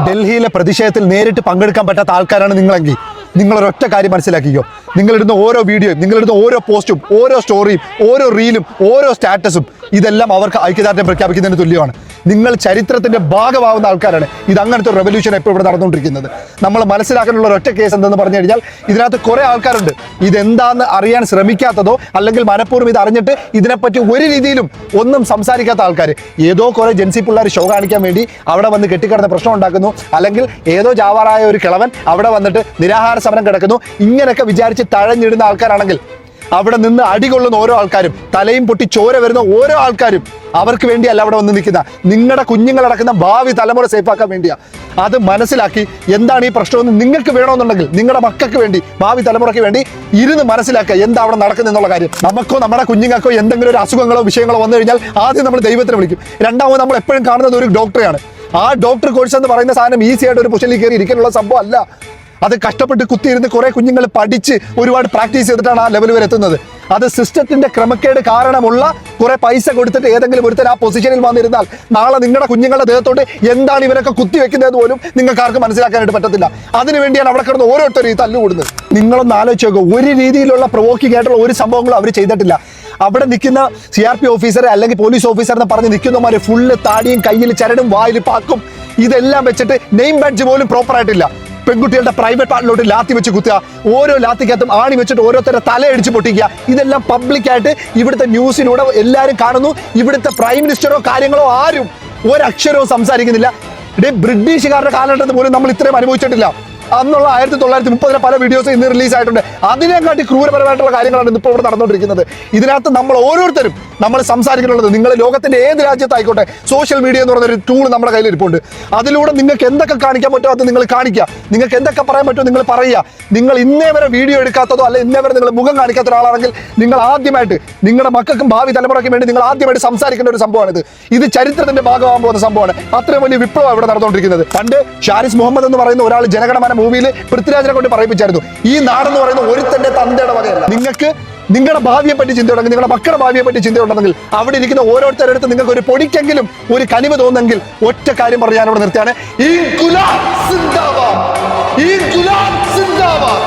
ഡൽഹിയിലെ പ്രതിഷേധത്തിൽ നേരിട്ട് പങ്കെടുക്കാൻ പറ്റാത്ത ആൾക്കാരാണ് നിങ്ങളെങ്കിൽ നിങ്ങളൊരൊറ്റ കാര്യം മനസ്സിലാക്കിക്കോ. നിങ്ങളിടുന്ന ഓരോ വീഡിയോയും, നിങ്ങളിടുന്ന ഓരോ പോസ്റ്റും, ഓരോ സ്റ്റോറിയും, ഓരോ റീലും, ഓരോ സ്റ്റാറ്റസും ഇതെല്ലാം അവർക്ക് ഐക്യദാർഢ്യം പ്രഖ്യാപിക്കുന്നതിന് തുല്യമാണ്. നിങ്ങൾ ചരിത്രത്തിന്റെ ഭാഗമാവുന്ന ആൾക്കാരാണ്. ഇത് അങ്ങനത്തെ ഒരു റെവല്യൂഷൻ ഇപ്പോൾ ഇവിടെ നടന്നുകൊണ്ടിരിക്കുന്നത്. നമ്മൾ മനസ്സിലാക്കാനുള്ള ഒരൊറ്റ കേസ് എന്തെന്ന് പറഞ്ഞു കഴിഞ്ഞാൽ, ഇതിനകത്ത് കുറേ ആൾക്കാരുണ്ട് ഇതെന്താന്ന് അറിയാൻ ശ്രമിക്കാത്തതോ അല്ലെങ്കിൽ മനഃപൂർവ്വം ഇത് അറിഞ്ഞിട്ട് ഇതിനെപ്പറ്റി ഒരു രീതിയിലും ഒന്നും സംസാരിക്കാത്ത ആൾക്കാർ. ഏതോ കുറേ ജെൻസി പിള്ളേർ ഷോ കാണിക്കാൻ വേണ്ടി അവിടെ വന്ന് കെട്ടിക്കിടന്ന പ്രശ്നം ഉണ്ടാക്കുന്നു, അല്ലെങ്കിൽ ഏതോ ജാവാറായ ഒരു കിളവൻ അവിടെ വന്നിട്ട് നിരാഹാര സമരം കിടക്കുന്നു. ഇങ്ങനെയൊക്കെ വിചാരിച്ച് തഴഞ്ഞിടുന്ന ആൾക്കാരാണെങ്കിൽ അവിടെ നിന്ന് അടികൊള്ളുന്ന ഓരോ ആൾക്കാരും, തലയും പൊട്ടി ചോര വരുന്ന ഓരോ ആൾക്കാരും അവർക്ക് വേണ്ടിയല്ല അവിടെ വന്ന് നിൽക്കുന്ന. നിങ്ങളുടെ കുഞ്ഞുങ്ങളടക്കുന്ന ഭാവി തലമുറ സേഫാക്കാൻ വേണ്ടിയാ. അത് മനസ്സിലാക്കി എന്താണ് ഈ പ്രശ്നമെന്ന് നിങ്ങൾക്ക് വേണമെന്നുണ്ടെങ്കിൽ നിങ്ങളുടെ മക്കൾക്ക് വേണ്ടി, ഭാവി തലമുറയ്ക്ക് വേണ്ടി ഇരുന്ന് മനസ്സിലാക്കുക എന്താ അവിടെ നടക്കുന്നത് എന്നുള്ള കാര്യം. നമുക്കോ നമ്മുടെ കുഞ്ഞുങ്ങൾക്കോ എന്തെങ്കിലും ഒരു അസുഖങ്ങളോ വിഷയങ്ങളോ വന്നു കഴിഞ്ഞാൽ ആദ്യം നമ്മൾ ദൈവത്തിനെ വിളിക്കും. രണ്ടാമത് നമ്മൾ എപ്പോഴും കാണുന്നത് ഒരു ഡോക്ടറെയാണ്. ആ ഡോക്ടർ കോഴ്സ് എന്ന് പറയുന്ന സാധനം ഈസി ആയിട്ട് ഒരു പുഷലിൽ കയറി ഇരിക്കാനുള്ള സംഭവം അല്ല. അത് കഷ്ടപ്പെട്ട് കുത്തിയിരുന്ന് കുറെ കുഞ്ഞുങ്ങൾ പഠിച്ച് ഒരുപാട് പ്രാക്ടീസ് ചെയ്തിട്ടാണ് ആ ലെവൽ വരെ എത്തുന്നത്. അത് സിസ്റ്റത്തിന്റെ ക്രമക്കേട് കാരണമുള്ള കുറെ പൈസ കൊടുത്തിട്ട് ഏതെങ്കിലും ഒരുത്തർ ആ പൊസിഷനിൽ വന്നിരുന്നാൽ നാളെ നിങ്ങളുടെ കുഞ്ഞുങ്ങളുടെ ദേഹത്തോട്ട് എന്താണ് ഇവരൊക്കെ കുത്തിവെക്കുന്നത് പോലും നിങ്ങൾക്ക് ആർക്കും മനസ്സിലാക്കാനായിട്ട് പറ്റത്തില്ല. അതിനുവേണ്ടിയാണ് അവിടെ കിടന്ന് ഓരോരുത്തരും ഈ തല്ലുകൂടുന്നത്. നിങ്ങളൊന്ന് ആലോചിച്ച് നോക്കുക, ഒരു രീതിയിലുള്ള പ്രൊവോക്കിംഗ് ആയിട്ടുള്ള ഒരു സംഭവങ്ങളും അവർ ചെയ്തിട്ടില്ല. അവിടെ നിൽക്കുന്ന CRP ഓഫീസർ അല്ലെങ്കിൽ പോലീസ് ഓഫീസർ എന്ന് പറഞ്ഞ് നിൽക്കുന്നവന്മാര് ഫുള്ള് താടിയും കയ്യിൽ ചരടും വായിൽ പാക്കും ഇതെല്ലാം വെച്ചിട്ട് നെയിം ബാഡ്ജ് പോലും പ്രോപ്പർ ആയിട്ടില്ല. പെൺകുട്ടികളുടെ പ്രൈവറ്റ് പാർട്ടിലോട്ട് ലാത്തി വെച്ച് കുത്തുക, ഓരോ ലാത്തിക്കകത്തും ആണി വെച്ചിട്ട് ഓരോരുത്തരുടെ തലയടിച്ച് പൊട്ടിക്കുക. ഇതെല്ലാം പബ്ലിക്കായിട്ട് ഇവിടുത്തെ ന്യൂസിലൂടെ എല്ലാവരും കാണുന്നു. ഇവിടുത്തെ പ്രൈം മിനിസ്റ്ററോ കാര്യങ്ങളോ ആരും ഒരക്ഷരവും സംസാരിക്കുന്നില്ല. ബ്രിട്ടീഷുകാരുടെ കാലഘട്ടത്തിൽ പോലും നമ്മൾ ഇത്രയും അനുഭവിച്ചിട്ടില്ല. അന്നുള്ള 1930 പല വീഡിയോസ് ഇന്ന് റിലീസ് ആയിട്ടുണ്ട്. അതിനെക്കാട്ടി ക്രൂരപരമായിട്ടുള്ള കാര്യങ്ങളാണ് ഇപ്പോൾ ഇവിടെ നടന്നുകൊണ്ടിരിക്കുന്നത്. ഇതിനകത്ത് നമ്മൾ ഓരോരുത്തരും നമ്മൾ സംസാരിക്കുന്നുള്ളത്, നിങ്ങൾ ലോകത്തിന്റെ ഏത് രാജ്യത്തായിക്കോട്ടെ, സോഷ്യൽ മീഡിയ എന്ന് പറയുന്ന ഒരു ടൂൾ നമ്മുടെ കയ്യിൽ ഇരിപ്പുണ്ട്. അതിലൂടെ നിങ്ങൾക്ക് എന്തൊക്കെ കാണിക്കാൻ പറ്റുമോ അത് നിങ്ങൾ കാണിക്കുക, നിങ്ങൾക്ക് എന്തൊക്കെ പറയാൻ പറ്റുമോ നിങ്ങൾ പറയുക. നിങ്ങൾ ഇന്നേ വരെ വീഡിയോ എടുക്കാത്തതോ അല്ലെ ഇന്നേ വരെ നിങ്ങൾ മുഖം കാണിക്കാത്ത ഒരാളാണെങ്കിൽ നിങ്ങൾ ആദ്യമായിട്ട് നിങ്ങളുടെ മക്കൾക്കും ഭാവി തലമുറയ്ക്കും വേണ്ടി നിങ്ങൾ ആദ്യമായിട്ട് സംസാരിക്കേണ്ട ഒരു സംഭവമാണിത്. ഇത് ചരിത്രത്തിന്റെ ഭാഗമാകാൻ പോകുന്ന സംഭവമാണ്. അത്രയും വലിയ വിപ്ലവം ഇവിടെ നടന്നുകൊണ്ടിരിക്കുന്നത്. പണ്ട് ഷാരിസ് മുഹമ്മദ് എന്ന് പറയുന്ന ഒരാൾ ജനഗണമന മൂവിയിൽ പൃഥ്വിരാജിനെ കൊണ്ട് പറയിപ്പിച്ചായിരുന്നു, ഈ നാടെന്ന് പറയുന്ന ഒരുത്തന്റെ തന്തയുടെ വകയല്ല. നിങ്ങൾക്ക് നിങ്ങളുടെ ഭാവിയെ പറ്റി ചിന്തയുണ്ടെങ്കിൽ, നിങ്ങളുടെ മക്കളുടെ ഭാവിയെ പറ്റി ചിന്തയുണ്ടെങ്കിൽ, അവിടെ ഇരിക്കുന്ന ഓരോരുത്തരുടെ അടുത്ത് നിങ്ങൾക്ക് ഒരു പൊടിക്കെങ്കിലും ഒരു കനിവ് തോന്നുന്നെങ്കിൽ ഒറ്റ കാര്യം പറഞ്ഞ് ഞാനിവിടെ നിർത്തിയാണ്. ഇൻകുലാബ് സിന്ദാബാദ്, ഇൻകുലാബ് സിന്ദാബാദ്.